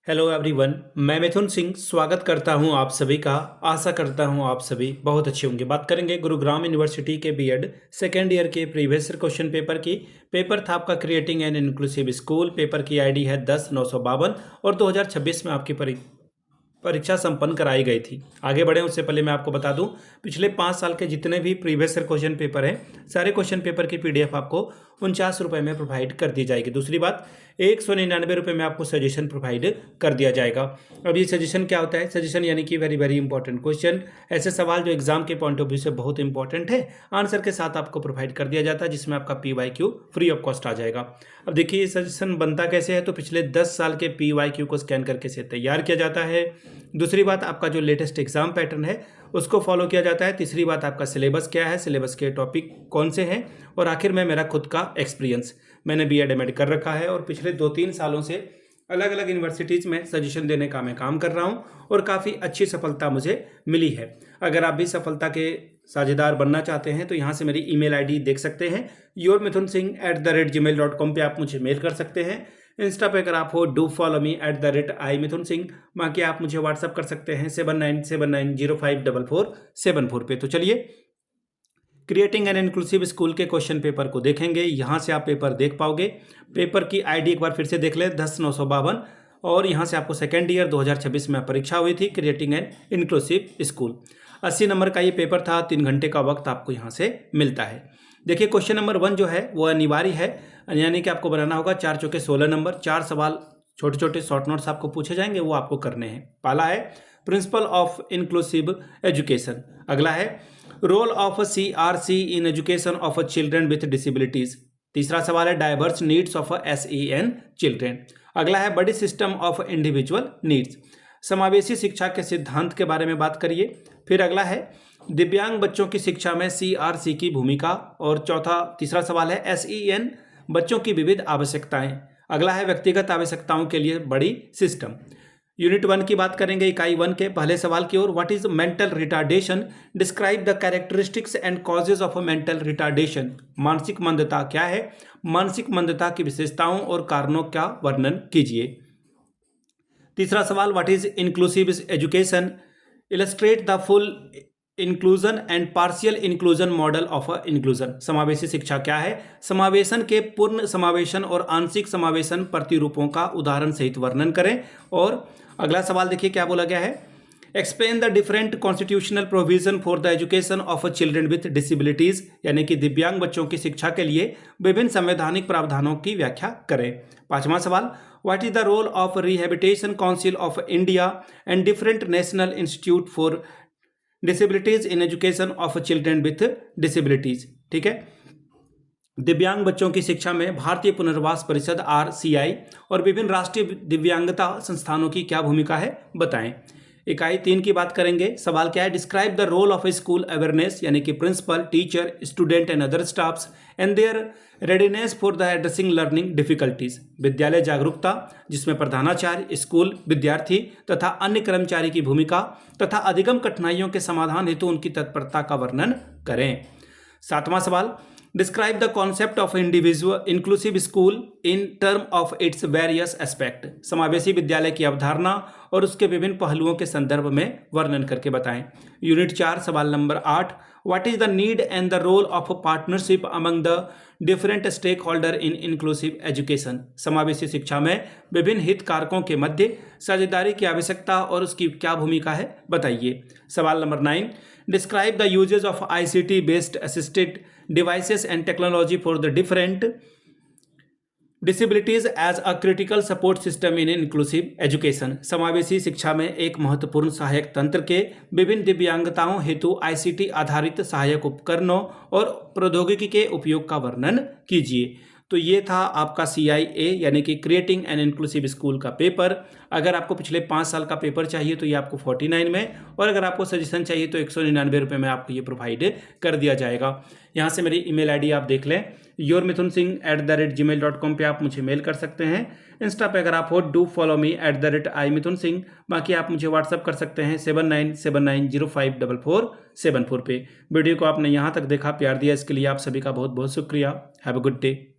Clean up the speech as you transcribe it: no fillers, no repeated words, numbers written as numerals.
Hello everyone, मैं मिथुन सिंह स्वागत करता हूं आप सभी का। आशा करता हूं आप सभी बहुत अच्छे होंगे। बात करेंगे गुरुग्राम यूनिवर्सिटी के बीएड सेकेंड ईयर के प्रीवियस क्वेश्चन पेपर की। पेपर था आपका creating an inclusive school. Paper की आईडी है 10-952 और 2026 में आपकी परीक्षा संपन्न कराई गई थी। आगे बढ़े उससे पहले मैं आपको बता दूं, पिछले 5 साल के जितने भी प्रीवियस क्वेश्चन पेपर हैं, सारे क्वेश्चन पेपर की पीडीएफ आपको 49 रुपये में प्रोवाइड कर दी जाएगी। दूसरी बात, 199 रुपये में आपको सजेशन प्रोवाइड कर दिया जाएगा। अब ये सजेशन क्या होता है? सजेशन यानी कि वेरी वेरी इंपॉर्टेंट क्वेश्चन, ऐसे सवाल जो एग्जाम के पॉइंट ऑफ व्यू से बहुत इंपॉर्टेंट है, आंसर के साथ आपको प्रोवाइड कर दिया जाता है, जिसमें आपका PYQ फ्री ऑफ कॉस्ट आ जाएगा। अब देखिए ये सजेशन बनता कैसे है, तो पिछले 10 साल के PYQ को स्कैन करके से तैयार किया जाता है। दूसरी बात, आपका जो लेटेस्ट एग्जाम पैटर्न है उसको फॉलो किया जाता है। तीसरी बात, आपका सिलेबस क्या है, सिलेबस के टॉपिक कौन से हैं, और आखिर में मेरा खुद का एक्सपीरियंस। मैंने BEd MAd कर रखा है और पिछले 2-3 सालों से अलग अलग यूनिवर्सिटीज़ में सजेशन देने का मैं काम कर रहा हूं और काफ़ी अच्छी सफलता मुझे मिली है। अगर आप भी सफलता के साझेदार बनना चाहते हैं तो यहाँ से मेरी ईमेल आईडी देख सकते हैं, yourmithunsingh@gmail.com पे आप मुझे मेल कर सकते हैं। इंस्टा पे अगर आप हो, डू फॉलो मी @iMithunSingh। बाकी आप मुझे व्हाट्सअप कर सकते हैं 7979054474 पे। तो चलिए क्रिएटिंग एन इंक्लूसिव स्कूल के क्वेश्चन पेपर को देखेंगे। यहाँ से आप पेपर देख पाओगे। पेपर की आईडी एक बार फिर से देख लें, 10-952, और यहाँ से आपको सेकेंड ईयर 2026 में परीक्षा हुई थी, creating an inclusive school. 80 number का ये पेपर था, 3 घंटे का वक्त आपको यहाँ से मिलता है। देखिए क्वेश्चन नंबर 1 जो है वो अनिवार्य है, यानी कि आपको बनाना होगा 4 चौके 16 नंबर। 4 सवाल छोटे छोटे शॉर्ट नोट्स आपको पूछे जाएंगे, वो आपको करने हैं। पहला है प्रिंसिपल ऑफ इंक्लूसिव एजुकेशन। अगला है role of CRC in education of children with disabilities. तीसरा सवाल है diverse needs of SEN children. अगला है buddy system of individual needs. समावेशी शिक्षा के सिद्धांत के बारे में बात करिए। फिर अगला है दिव्यांग बच्चों की शिक्षा में CRC की भूमिका। और तीसरा सवाल है SEN बच्चों की विविध आवश्यकताएं। अगला है व्यक्तिगत आवश्यकताओं के लिए बड़ी सिस्टम। यूनिट 1 की बात करेंगे, इकाई 1 के पहले सवाल की ओर। What is mental retardation? Describe the characteristics and causes of mental retardation. मानसिक मंदता क्या है? मानसिक मंदता की विशेषताओं और कारणों का वर्णन कीजिए। तीसरा सवाल, what is inclusive education? Illustrate the full inclusion and partial inclusion model of inclusion. समावेशी शिक्षा क्या है? समावेशन के पूर्ण समावेशन और आंशिक समावेशन प्रतिरूपों का उदाहरण सहित वर्णन करें। और अगला सवाल देखिए क्या बोला गया है, explain the different constitutional provision for the education of children with disabilities, यानी कि दिव्यांग बच्चों की शिक्षा के लिए विभिन्न संवैधानिक प्रावधानों की व्याख्या करें। पांचवा सवाल, what is the role of rehabilitation council of India and different national institute for disabilities in education of children with disabilities. ठीक है, दिव्यांग बच्चों की शिक्षा में भारतीय पुनर्वास परिषद RCI और विभिन्न राष्ट्रीय दिव्यांगता संस्थानों की क्या भूमिका है, बताएं। इकाई 3 की बात करेंगे। सवाल क्या है, describe the role of school awareness, यानी कि principal, teacher, student and other staffs and their readiness for the addressing learning difficulties. विद्यालय जागरूकता, जिसमें प्रधानाचार्य, स्कूल, विद्यार्थी तथा अन्य कर्मचारी की भूमिका तथा अधिगम कठिनाइयों के समाधान हेतु उनकी तत्परता का वर्णन करें। सातवां सवाल, describe the concept of individual inclusive school in term of its various aspect. समावेशी विद्यालय की अवधारणा और उसके विभिन्न पहलुओं के संदर्भ में वर्णन करके बताएं। यूनिट 4 सवाल नंबर 8, what is the need and the role of partnership among the different stakeholder in inclusive education. समावेशी शिक्षा में विभिन्न हितधारकों के मध्य साझेदारी की आवश्यकता और उसकी क्या भूमिका है, बताइए। सवाल नंबर 9, describe the usages of ICT based assisted devices and technology for the different disabilities as a critical support system in inclusive education। समावेशी शिक्षा में एक महत्वपूर्ण सहायक तंत्र के विभिन्न दिव्यांगताओं हेतु ICT आधारित सहायक उपकरणों और प्रौद्योगिकी के उपयोग का वर्णन कीजिए। तो ये था आपका CIA यानी कि क्रिएटिंग एन इंक्लूसिव स्कूल का पेपर। अगर आपको पिछले 5 साल का पेपर चाहिए तो ये आपको 49 में, और अगर आपको सजेशन चाहिए तो 199 रुपये में आपको ये प्रोवाइड कर दिया जाएगा। यहाँ से मेरी ईमेल आईडी आप देख लें, yourmithunSingh@gmail.com पे आप मुझे मेल कर सकते हैं। इंस्टा पे अगर आप हो, डू फॉलो मी @iMithunSingh। बाकी आप मुझे व्हाट्सअप कर सकते हैं 7979054474 पे। वीडियो को आपने यहाँ तक देखा, प्यार दिया, इसके लिए आप सभी का बहुत बहुत शुक्रिया। Have a good day.